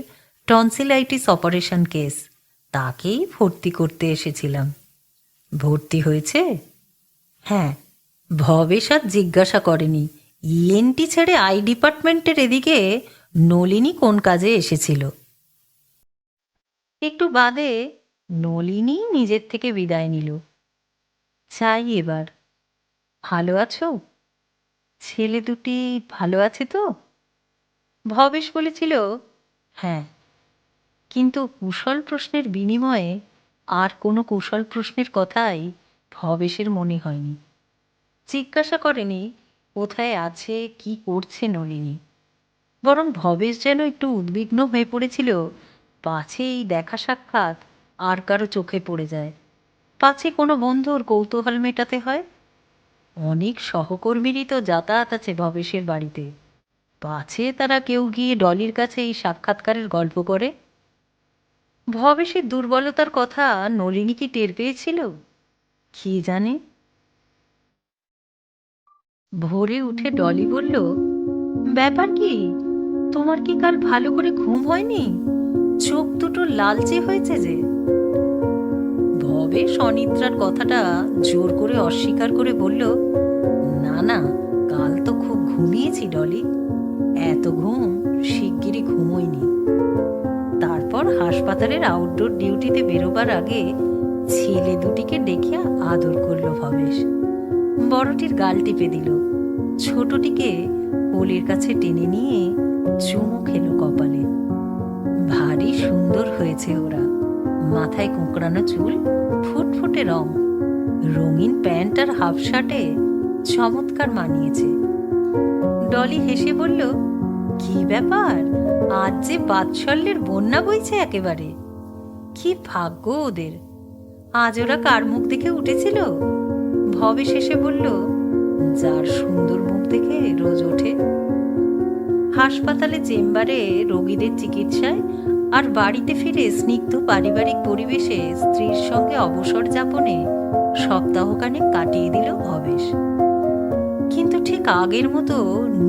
টনসিলাইটিস অপারেশন কেস, তাকেই ভর্তি করতে এসেছিলাম। ভর্তি হয়েছে? হ্যাঁ। ভবেশ আর জিজ্ঞাসা করেনি ইএনটি ছেড়ে আই ডিপার্টমেন্টের এদিকে নলিনী কোন কাজে এসেছিল। একটু বাদে নলিনী নিজের থেকে বিদায় নিল। চাই এবার, ভালো আছো? ছেলে দুটি ভালো আছে তো? ভবেশ বলেছিল, হ্যাঁ। কিন্তু কুশল প্রশ্নের বিনিময়ে আর কোনো কুশল প্রশ্নের কথাই ভবেশের মনে হয়নি। জিজ্ঞাসা করেনি কোথায় আছে, কি করছে নলিনী। বরং ভবেশ যেন একটু উদ্বিগ্ন হয়ে পড়েছিল, পাছে এই দেখা সাক্ষাৎ আর কারো চোখে পড়ে যায়, পাছে কোনো বন্ধুর কৌতূহল মেটাতে হয়। অনেক সহকর্মীরই তো যাতায়াত আছে ভবেশের বাড়িতে, পাছে তারা কেউ গিয়ে ডলির কাছে এই সাক্ষাৎকারের গল্প করে। ভবেশের দুর্বলতার কথা নলিনী কি টের পেয়েছিল? কি জানে। ভোরে উঠে ডলি বলল, ব্যাপার কি, তোমার কি কাল ভালো করে ঘুম হয়নি? চোখ দুটো লালচে হয়েছে যে। ভবেশ অনিদ্রার কথাটা জোর করে অস্বীকার করে বলল, না না, কাল তো খুব ঘুমিয়েছি ডলি, এত ঘুম শিগগিরই ঘুমোইনি। তারপর হাসপাতালের আউটডোর ডিউটিতে বেরোবার আগে ছেলে দুটিকে ডেকে আদর করল ভবেশ। বড়টির গাল টিপে দিল, ছোটটিকে কোলের কাছে টেনে নিয়ে চুমু খেলো কপালে। ভারী ভারী সুন্দর হয়েছে ওরা। মাথায় কোঁকড়ানো চুল, ফুটফুটে রং, রঙিন প্যান্ট আর হাফ শার্টে চমৎকার মানিয়েছে। ডলি হেসে বলল, কি ব্যাপার, আজ যে বাৎসল্যের বন্যা বইছে একেবারে। কি ভাগ্য ওদের, আজ ওরা কার মুখ দেখে উঠেছিল? ভবেশ এসে বলল, যার সুন্দর মুখ দেখে রোজ ওঠে। হাসপাতালে চেম্বারে রোগীদের চিকিৎসায় আর বাড়িতে ফিরে স্নিগ্ধ পারিবারিক পরিবেশে স্ত্রীর সঙ্গে অবসর যাপনে সপ্তাহখানেক কাটিয়ে দিল ভবেশ। কিন্তু ঠিক আগের মতো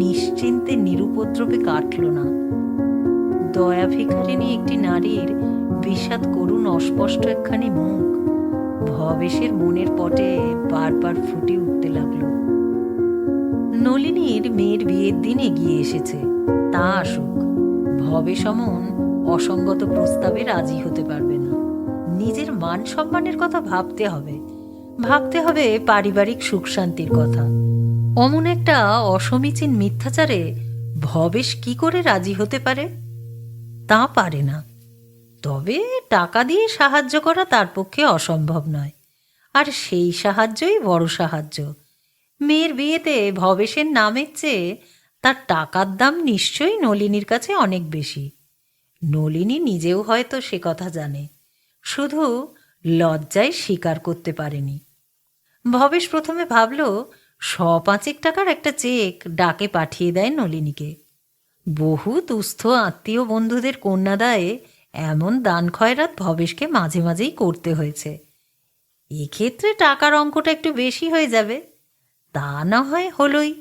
নিশ্চিন্তে নিরুপদ্রবে কাটল না। দয়া ভিখারিণী একটি নারীর বিষাদ করুণ অস্পষ্ট একখানি মুখ ভবেশের মনের পটে বারবার ফুটে উঠতে লাগলো। নলিনীর মেয়ের বিয়ের দিন এগিয়ে এসেছে, তা আসুক। ভবেশ অমন অসঙ্গত প্রস্তাবে রাজি হতে পারবে না। নিজের মান সম্মানের কথা ভাবতে হবে, ভাবতে হবে পারিবারিক সুখ শান্তির কথা। অমন একটা অসমীচীন মিথ্যাচারে ভবেশ কি করে রাজি হতে পারে? তা পারে না। তবে টাকা দিয়ে সাহায্য করা তার পক্ষে অসম্ভব নয়, আর সেই সাহায্যই বড় সাহায্য। মেয়ের বিয়েতে ভবেশের নামের চেয়ে তার টাকার দাম নিশ্চয়ই নলিনীর কাছে অনেক বেশি। নলিনী নিজেও হয়তো সে কথা জানে, শুধু লজ্জায় স্বীকার করতে পারেনি। ভবেশ প্রথমে ভাবল 100-5 টাকার একটা চেক ডাকে পাঠিয়ে দেয় নলিনীকে। বহু দুস্থ আত্মীয় বন্ধুদের কন্যাদায়ে এমন দান খয়রাত ভবেশকে মাঝে মাঝেই করতে হয়েছে। এক্ষেত্রে টাকার অঙ্কটা একটু বেশি হয়ে যাবে, তা না হয় হলোই।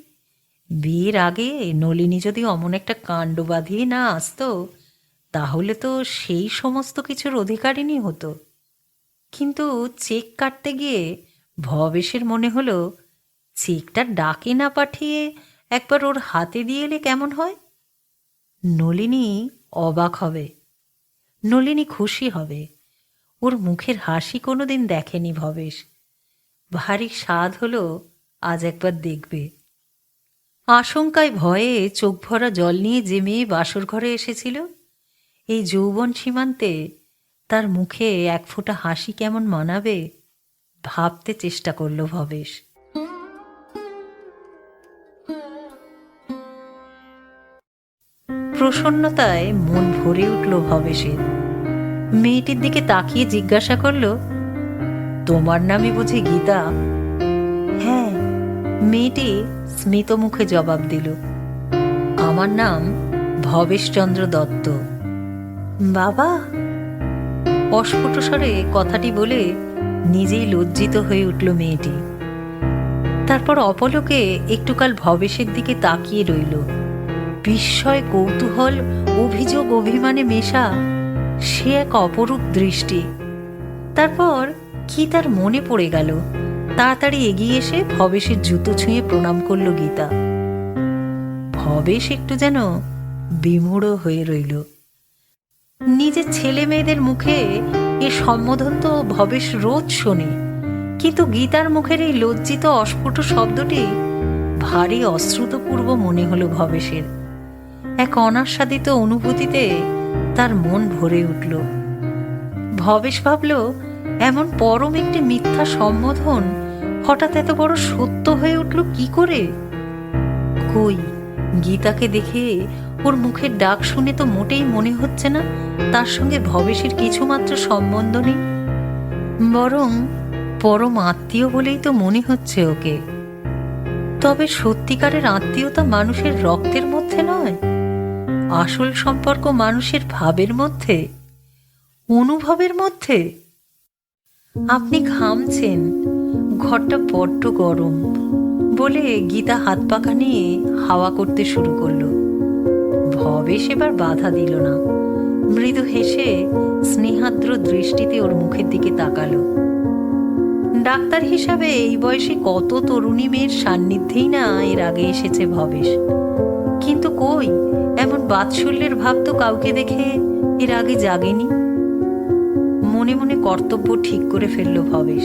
বিয়ের আগে নলিনী যদি অমন একটা কাণ্ড বাঁধিয়ে না আসতো, তাহলে তো সেই সমস্ত কিছুর অধিকারিণী হতো। কিন্তু চেক কাটতে গিয়ে ভবেশের মনে হলো, চেকটা ডাকে না পাঠিয়ে একবার ওর হাতে দিয়ে এলে কেমন হয়? নলিনী অবাক হবে, নলিনী খুশি হবে। ওর মুখের হাসি কোনোদিন দেখেনি ভবেশ। ভারী স্বাদ হলো আজ একবার দেখবে। আশঙ্কায় ভয়ে চোখ ভরা জল নিয়ে যে মেয়ে বাসর ঘরে এসেছিল, এই যৌবন সীমান্তে তার মুখে এক ফোঁটা হাসি কেমন মানাবে ভাবতে চেষ্টা করল ভবেশ। প্রসন্নতায় মন ভরে উঠল ভবেশের। মেয়েটির দিকে তাকিয়ে জিজ্ঞাসা করল, তোমার নামই বুঝি গীতা? হ্যাঁ, মেয়েটি স্মিত মুখে জবাব দিল, আমার নাম ভবেশচন্দ্র দত্ত। বাবা! অস্ফুট স্বরে কথাটি বলে নিজেই লজ্জিত হয়ে উঠল মেয়েটি। তারপর অপলকে একটুকাল ভবেশের দিকে তাকিয়ে রইল। বিস্ময়, কৌতূহল, অভিযোগ, অভিমানে মেশা সে এক অপরূপ দৃষ্টি। তারপর কি তার মনে পড়ে গেল, তাড়াতাড়ি এগিয়ে এসে ভবেশের জুতো ছুঁয়ে প্রণাম করল গীতা। ভবেশ একটু যেন বিমূঢ় হয়ে রইল। নিজের ছেলে মেয়েদের মুখে এ সম্বোধন তো ভবেশ রোজ শোনে, কিন্তু গীতার মুখের এই লজ্জিত অস্ফুট শব্দটি ভারী অশ্রুতপূর্ব মনে হলো ভবেশের। এক অনাস্বাদিত অনুভূতিতে তার মন ভরে উঠল। ভবেশ ভাবল, এমন পরম একটি মিথ্যা সম্বোধন হঠাৎ এত বড় সত্য হয়ে উঠল কি করে? কই, গীতাকে দেখে ওর মুখের ডাক শুনে তো মোটেই মনে হচ্ছে না তার সঙ্গে ভবেশের কিছুমাত্র সম্বন্ধ নেই। বরং পরম আত্মীয় বলেই তো মনে হচ্ছে ওকে। তবে সত্যিকারের আত্মীয়তা মানুষের রক্তের মধ্যে নয়, আসল সম্পর্ক মানুষের ভাবের মধ্যে, অনুভবের মধ্যে। আপনি ঘামছেন, ঘরটা বড্ড গরম বলে গীতা হাত পাখা নিয়ে হাওয়া করতে শুরু করলো। ভবেশ এবার বাধা দিল না, মৃদু হেসে স্নেহাদ্র দৃষ্টিতে ওর মুখের দিকে তাকালো। ডাক্তার হিসাবে এই বয়সে কত তরুণী মেয়ের সান্নিধ্যেই না এর আগে এসেছে ভবেশ, কিন্তু কই এমন বাৎসল্যের ভাব তো কাউকে দেখে এর আগে জাগেনি। মনে মনে কর্তব্য ঠিক করে ফেলল ভবেশ।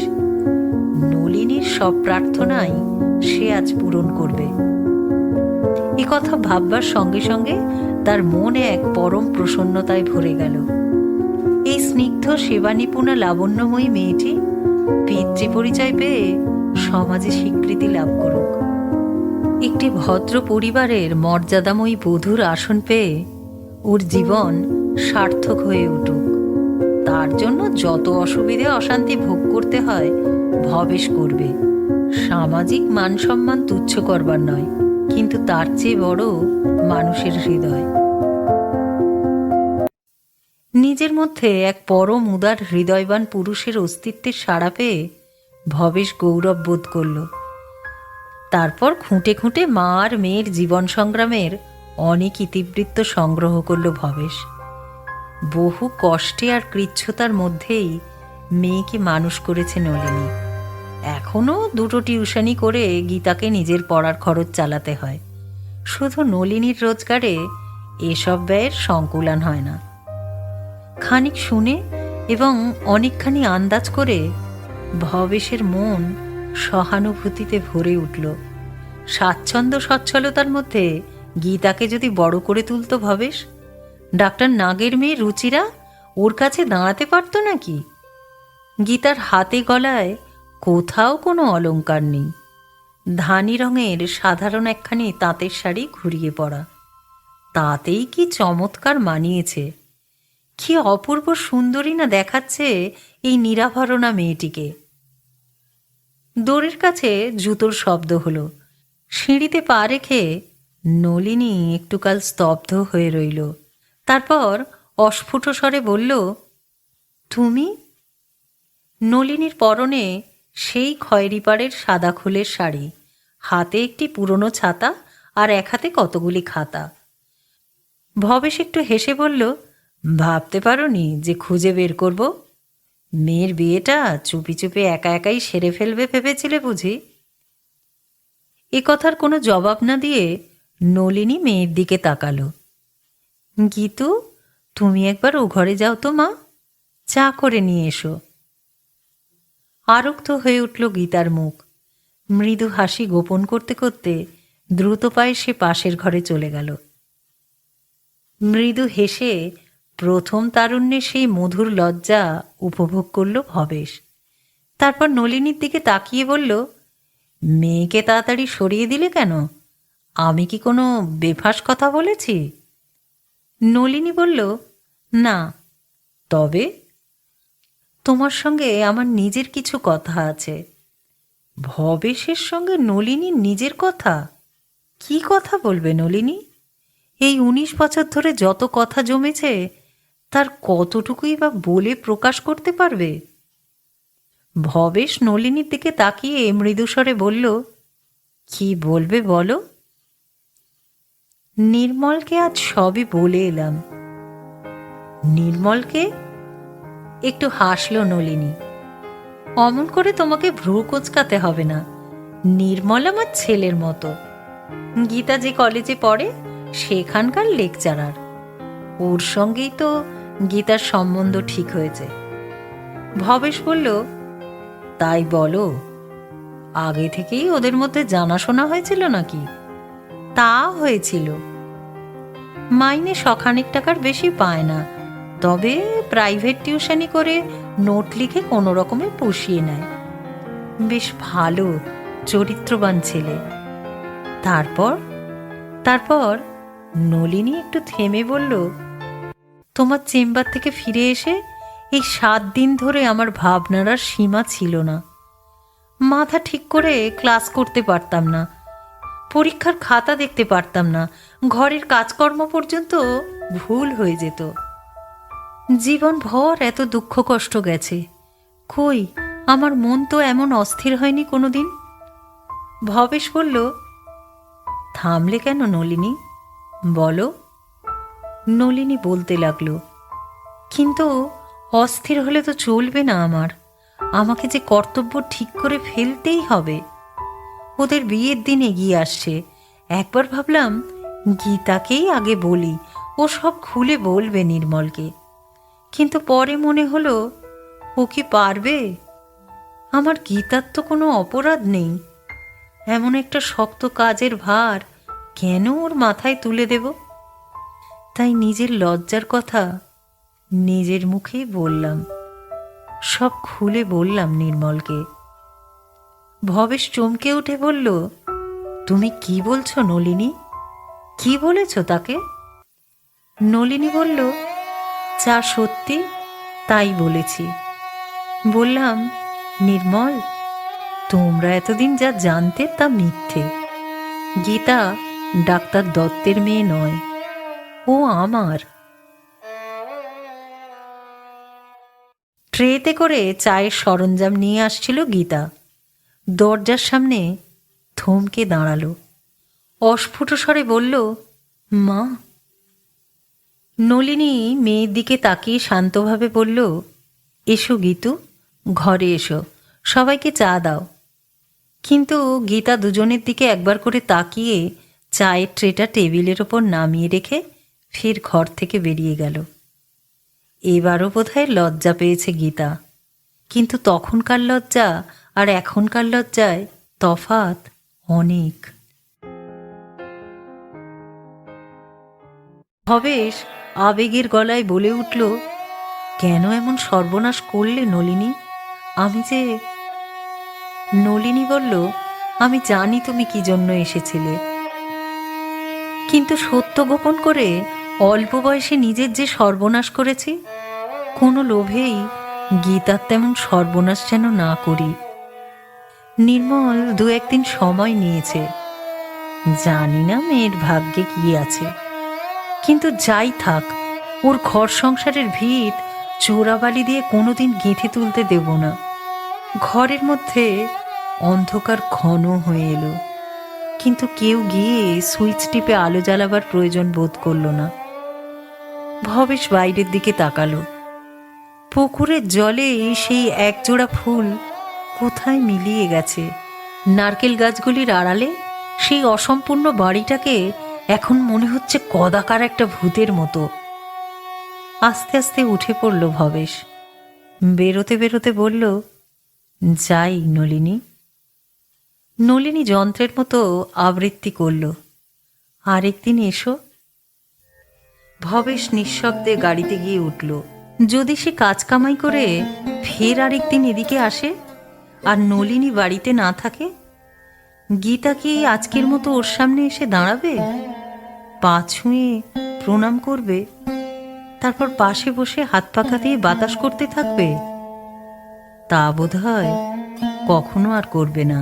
নলিনীর সব প্রার্থনাই সে আজ পূরণ করবে। এ কথা ভাববার সঙ্গে সঙ্গে তার মনে এক পরম প্রসন্নতায় ভরে গেল। স্নিগ্ধ সেবানিপুণা লাবণ্যময়ী মেয়েটি পিতৃ পরিচয় পেয়ে সমাজে স্বীকৃতি লাভ করুক, একটি ভদ্র পরিবারের মর্যাদাময়ী বধূর আসন পেয়ে ওর জীবন সার্থক হয়ে উঠুক। তার জন্য যত অসুবিধে অশান্তি ভোগ করতে হয় ভবেশ করবে। সামাজিক মান সম্মান তুচ্ছ করবার নয়, কিন্তু তার চেয়ে বড় মানুষের হৃদয়। নিজের মধ্যে এক পরম উদার হৃদয়বান পুরুষের অস্তিত্বের সাড়া পেয়ে ভবেশ গৌরব বোধ করল। তারপর খুঁটে খুঁটে মা আর মেয়ের জীবন সংগ্রামের অনেক ইতিবৃত্ত সংগ্রহ করল ভবেশ। বহু কষ্টে আর কৃচ্ছতার মধ্যেই মেয়েকে মানুষ করেছে নলিনী। এখনও দুটো টিউশনি করে গীতাকে নিজের পড়ার খরচ চালাতে হয়। শুধু নলিনীর রোজগারে এসব ব্যয়ের সংকুলান হয় না। খানিক শুনে এবং অনেকখানি আন্দাজ করে ভবেশের মন সহানুভূতিতে ভরে উঠল। স্বাচ্ছন্দ্য সচ্ছলতার মধ্যে গীতাকে যদি বড় করে তুলত ভবেশ, ডাক্তার নাগের মেয়ে রুচিরা ওর কাছে দাঁড়াতে পারত নাকি? গীতার হাতে গলায় কোথাও কোনো অলংকার নেই। ধানি রঙের সাধারণ একখানি তাঁতের শাড়ি ঘুরিয়ে পড়া, তাতেই কি চমৎকার মানিয়েছে। কি অপূর্ব সুন্দরী না দেখাচ্ছে এই নিরাভরণা মেয়েটিকে। দড়ির কাছে জুতোর শব্দ হলো। সিঁড়িতে পা রেখে নলিনী একটুকাল স্তব্ধ হয়ে রইল। তারপর অস্ফুট স্বরে বলল, তুমি? নলিনীর পরনে সেই খয়েরি পাড়ের সাদা খোলের শাড়ি, হাতে একটি পুরনো ছাতা আর এক হাতে কতগুলি খাতা। ভবেশ একটু হেসে বলল, ভাবতে পারোনি যে খুঁজে বের করব? মেয়ের বিয়েটা চুপি চুপি একা একাই সেরে ফেলবে ভেবেছিলে বুঝি? এ কথার কোনো জবাব না দিয়ে নলিনী মেয়ের দিকে তাকালো। গীতু, তুমি একবার ও ঘরে যাও তো মা, চা করে নিয়ে এসো। আরক্ত হয়ে উঠল গীতার মুখ। মৃদু হাসি গোপন করতে করতে দ্রুত পায়ে সে পাশের ঘরে চলে গেল। মৃদু হেসে প্রথম তারুণ্যে সেই মধুর লজ্জা উপভোগ করল ভবেশ। তারপর নলিনীর দিকে তাকিয়ে বলল, মেয়েকে তাড়াতাড়ি সরিয়ে দিলে কেন? আমি কি কোনো বেফাঁস কথা বলেছি? নলিনী বলল, না। তবে তোমার সঙ্গে আমার নিজের কিছু কথা আছে। ভবেশের সঙ্গে নলিনীর নিজের কথা? কি কথা বলবে নলিনী? এই 19 বছর ধরে যত কথা জমেছে তার কতটুকুই বা বলে প্রকাশ করতে পারবে? ভবেশ নলিনীর দিকে তাকিয়ে মৃদুস্বরে বলল, কি বলবে বলো? নির্মলকে আজ সবই বলে এলাম। নির্মলকে? একটু হাসল নলিনী। অমন করে তোমাকে ভ্রু কোঁচকাতে হবে না। নির্মল আমার ছেলের মতো। গীতা যে কলেজে পড়ে সেখানকার লেকচারার। ওর সঙ্গেই তো গীতার সম্বন্ধ ঠিক হয়েছে। ভবেশ বলল, তাই বলো? আগে থেকেই ওদের মধ্যে জানাশোনা হয়েছিল নাকি? তা হয়েছিল। মাইনে শখানেক টাকার বেশি পায় না, তবে প্রাইভেট টিউশনি করে নোট লিখে কোনো রকমে পুষিয়ে নেয়। বেশ ভালো চরিত্রবান ছেলে। তারপর তারপর নলিনী একটু থেমে বলল, তোমার চেম্বার থেকে ফিরে এসে এই 7 দিন ধরে আমার ভাবনার আর সীমা ছিল না। মাথা ঠিক করে ক্লাস করতে পারতাম না, পরীক্ষার খাতা দেখতে পারতাম না, ঘরের কাজকর্ম পর্যন্ত ভুল হয়ে যেত। জীবন ভর এত দুঃখ কষ্ট গেছে, কই আমার মন তো এমন অস্থির হয়নি কোনোদিন। ভবেশ বলল, থামলে কেন নলিনী, বলো। নলিনী বলতে লাগলো, কিন্তু অস্থির হলে তো চলবে না আমার। আমাকে যে কর্তব্য ঠিক করে ফেলতেই হবে। ওদের বিয়ের দিন এগিয়ে আসছে। একবার ভাবলাম গীতাকেই আগে বলি, ও সব খুলে বলবে নির্মলকে। কিন্তু পরে মনে হলো, ও কি পারবে? আমার গীতার তো কোনো অপরাধ নেই। এমন একটা শক্ত কাজের ভার কেন ওর মাথায় তুলে দেব? তাই নিজের লজ্জার কথা নিজের মুখেই বললাম, সব খুলে বললাম নির্মলকে। ভবেশ চমকে উঠে বলল, তুমি কি বলছো নলিনী? কি বলেছ তাকে? নলিনী বলল, যা সত্যি তাই বলেছি। বললাম, নির্মল, তোমরা এতদিন যা জানতে তা মিথ্যে। গীতা ডাক্তার দত্তের মেয়ে নয়, ও আমার। ট্রেতে করে চায়ের সরঞ্জাম নিয়ে আসছিল গীতা। দরজার সামনে থমকে দাঁড়ালো, অস্ফুট স্বরে বলল, মা। নলিনী মেয়ের দিকে তাকিয়ে শান্তভাবে বলল, এসো গীতু, ঘরে এসো, সবাইকে চা দাও। কিন্তু গীতা দুজনের দিকে একবার করে তাকিয়ে চায়ের ট্রেটা টেবিলের ওপর নামিয়ে রেখে ফের ঘর থেকে বেরিয়ে গেল। এবারও বোধহয় লজ্জা পেয়েছে গীতা, কিন্তু তখনকার লজ্জা আর এখনকার লজ্জায় তফাৎ অনেক। ভবেশ আবেগের গলায় বলে উঠল, কেন এমন সর্বনাশ করলে নলিনী? আমি যে। নলিনী বলল, আমি জানি তুমি কি জন্য এসেছিলে, কিন্তু সত্য গোপন করে অল্প বয়সে নিজের যে সর্বনাশ করেছি, কোনো লোভেই গীতার তেমন সর্বনাশ যেন না করি। নির্মল দু একদিন সময় নিয়েছে, জানি না মেয়ের ভাগ্যে কি আছে, কিন্তু যাই থাক, ওর ঘর সংসারের ভিত চোরাবালি দিয়ে কোনোদিন গেঁথে তুলতে দেব না। ঘরের মধ্যে অন্ধকার ঘন হয়ে এলো, কিন্তু কেউ গিয়ে সুইচ টিপে আলো জ্বালাবার প্রয়োজন বোধ করল না। ভবেশ বাইরের দিকে তাকালো। পুকুরের জলে সেই একজোড়া ফুল কোথায় মিলিয়ে গেছে। নারকেল গাছগুলির আড়ালে সেই অসম্পূর্ণ বাড়িটাকে এখন মনে হচ্ছে কদাকার একটা ভূতের মতো। আস্তে আস্তে উঠে পড়ল ভবেশ। বেরোতে বেরোতে বলল, যাই নলিনী। নলিনী যন্ত্রের মতো আবৃত্তি করল, আরেকদিন এসো। ভবেশ নিঃশব্দে গাড়িতে গিয়ে উঠল। যদি সে কাজ কামাই করে ফের আরেকদিন এদিকে আসে আর নলিনী বাড়িতে না থাকে, গীতা কি আজকের মতো ওর সামনে এসে দাঁড়াবে, পা ছুঁয়ে প্রণাম করবে, তারপর পাশে বসে হাত পাখা দিয়ে বাতাস করতে থাকবে? তা বোধ হয় কখনো আর করবে না।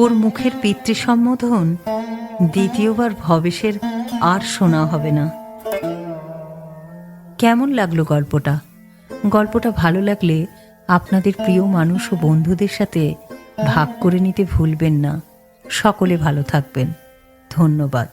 ওর মুখের পিতৃ সম্বোধন দ্বিতীয়বার ভবেশের আর শোনা হবে না। কেমন লাগলো গল্পটা? গল্পটা ভালো লাগলে আপনাদের প্রিয় মানুষ ও বন্ধুদের সাথে ভাগ করে নিতে ভুলবেন না। সকলে ভালো থাকবেন। ধন্যবাদ।